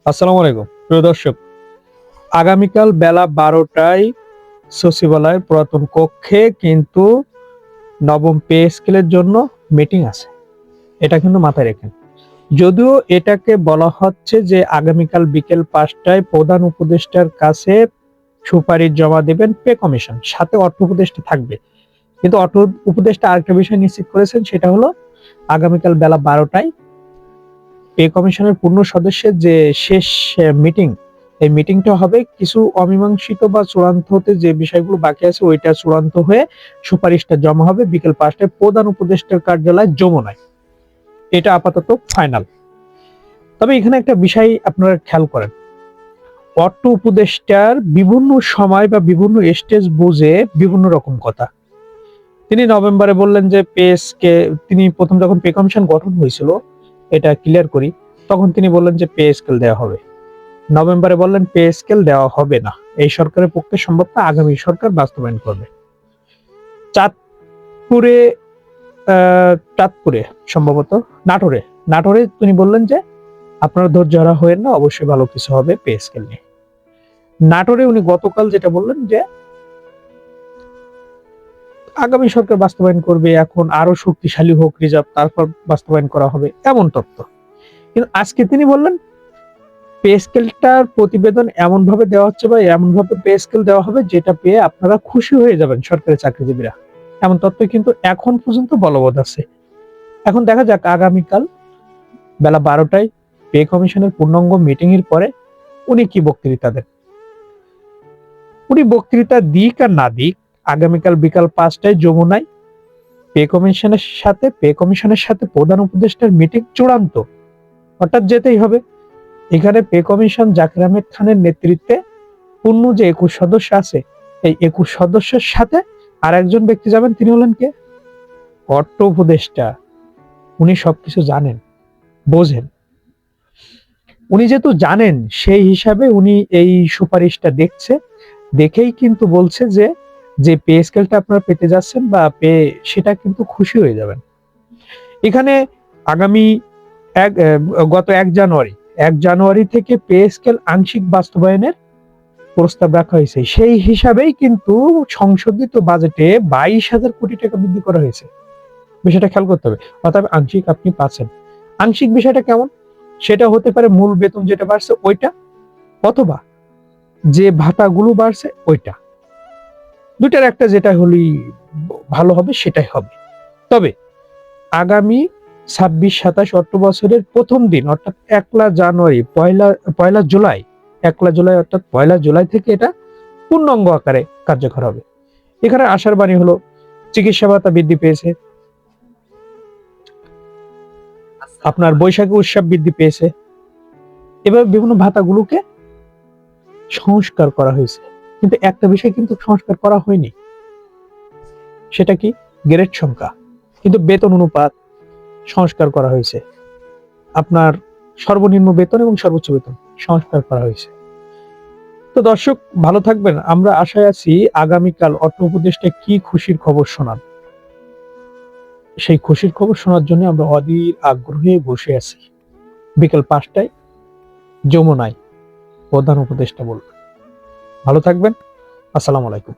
আসসালামু আলাইকুম প্রিয় দর্শক, আগামীকাল বেলা 12টায় সচিবালয়ের পুরাতন কক্ষে কিন্তু নবম পে স্কেলের জন্য মিটিং আছে। এটা কিন্তু মাথায় রাখেন। যদিও এটাকে বলা হচ্ছে যে আগামীকাল বিকেল 5টায় প্রধান উপদেষ্টার কাছে সুপারিশ জমা দেবেন পে কমিশন, সাথে অর্থ উপদেষ্টা থাকবে। কিন্তু অর্থ উপদেষ্টা আরেকটা বিষয় নিশ্চিত করেছেন, সেটা হলো আগামীকাল বেলা 12টায় পে কমিশনের পূর্ণ সদস্যের যে শেষ মিটিং, এই মিটিংটা হবে কিছু অমীমাংসিত বা চূড়ান্ত হতে যে বিষয়গুলো বাকি আছে ওইটা চূড়ান্ত হয়ে সুপারিশটা জমা হবে বিকেল 5টায় প্রধান উপদেষ্টার কার্যালয় যমুনায়। এটা আপাতত ফাইনাল। তবে এখানে একটা বিষয় আপনারা খেয়াল করেন, অর্থ উপদেষ্টার বিভিন্ন সময় বা বিভিন্ন স্টেজ বুঝে বিভিন্ন রকম কথা। তিনি নভেম্বরে বললেন যে পেসকে, তিনি প্রথম যখন পে কমিশন গঠন হয়েছিল, এটা ক্লিয়ার করি, তখন তিনি বললেন যে পে স্কেল দেওয়া হবে। নভেম্বরে বললেন পে স্কেল দেওয়া হবে না, এই সরকারের পক্ষে সম্ভব না, আগামী সরকার বাস্তবায়ন করবে। চাঁদপুরে চাঁদপুরে সম্ভবত নাটোরে নাটোরে তিনি বললেন যে আপনারা ধৈর্য হারা হয়েন না, অবশ্যই ভালো কিছু হবে পে স্কেল নিয়ে। নাটোরে উনি গতকাল যেটা বললেন যে আগামী সরকার বাস্তবায়ন করবে, এখন আরো শক্তিশালী হোক রিজার্ভ, তারপর বাস্তবায়ন করা হবে, এমন তথ্য। কিন্তু আজকে তিনি বললেন পে স্কেলটার প্রতিবেদন এমন ভাবে দেওয়া হচ্ছে বা এমন ভাবে পে স্কেল দেওয়া হবে যেটা পেয়ে আপনারা খুশি হয়ে যাবেন সরকারি চাকরিজীবীরা, এমন তথ্য কিন্তু এখন পর্যন্ত বলবৎ আছে। এখন দেখা যাক আগামীকাল বেলা 12টায় পে কমিশনের পূর্ণাঙ্গ মিটিং এর পরে উনি কি বক্তৃতা দেন। উনি বক্তৃতা দিক আর না দিক, আগামীকাল বিকাল 5টায় যমুনায় পে কমিশনের সাথে প্রধান উপদেষ্টার মিটিং চূড়ান্ত, অর্থাৎ যেতেই হবে। এখানে পে কমিশন জাকির আহমেদ খানের নেতৃত্বে পূর্ণ যে 21 সদস্য আছে, এই 21 সদস্যের সাথে আর একজন ব্যক্তি যাবেন, তিনি হলেন কে? অর্থ উপদেষ্টা। উনি সবকিছু জানেন, বোঝেন। উনি যেহেতু জানেন, সেই হিসাবে উনি এই সুপারিশটা দেখছে, দেখেই কিন্তু বলছে যে যে পে স্কেলটা আপনারা পেতে যাচ্ছেন বা পে, সেটা কিন্তু খুশি হয়ে যাবেন। এখানে আগামী গত 1 জানুয়ারি থেকে পে স্কেল আংশিক বাস্তবায়নের প্রস্তাব রাখা হয়েছে। সেই হিসাবেই কিন্তু সংশোধিত বাজেটে 22,000 কোটি টাকা বৃদ্ধি করা হয়েছে। বিষয়টা খেয়াল করতে হবে। অর্থাৎ আংশিক আপনি পাচ্ছেন। আংশিক বিষয়টা কেমন? সেটা হতে পারে মূল বেতন যেটা বাড়ছে ওইটা, অথবা যে ভাতাগুলো বাড়ছে ওইটা। দুইটার একটা যেটা হলেই ভালো হবে সেটাই হবে। তবে আগামী 26-27 অর্থ বছরের প্রথম দিন অর্থাৎ 1 জানুয়ারি, পয়লা জুলাই, 1 জুলাই অর্থাৎ 1 জুলাই থেকে এটা পূর্ণাঙ্গ আকারে কার্যকর হবে। এখানে আশার বাণী হলো চিকিৎসা ভাতা বৃদ্ধি পেয়েছে, আপনার বৈশাখী উৎসব বৃদ্ধি পেয়েছে, এভাবে বিভিন্ন ভাতাগুলোকে সংস্কার করা হয়েছে। কিন্তু একটা বিষয় কিন্তু সংস্কার করা হয়নি, সেটা কি? গ্রেড সংখ্যা। কিন্তু বেতন অনুপাত সংস্কার করা হয়েছে, আপনার সর্বনিম্ন বেতন এবং সর্বোচ্চ বেতন সংস্কার করা হয়েছে। তো দর্শক, ভালো থাকবেন। আমরা আশায় আছি আগামীকাল অর্থ উপদেষ্টা কি খুশির খবর শোনান। সেই খুশির খবর শোনার জন্য আমরা অধীর আগ্রহে বসে আছি। বিকেল 5টায় যমুনায় প্রধান উপদেষ্টা বলবেন। ভালো থাকবেন। আসসালামু আলাইকুম।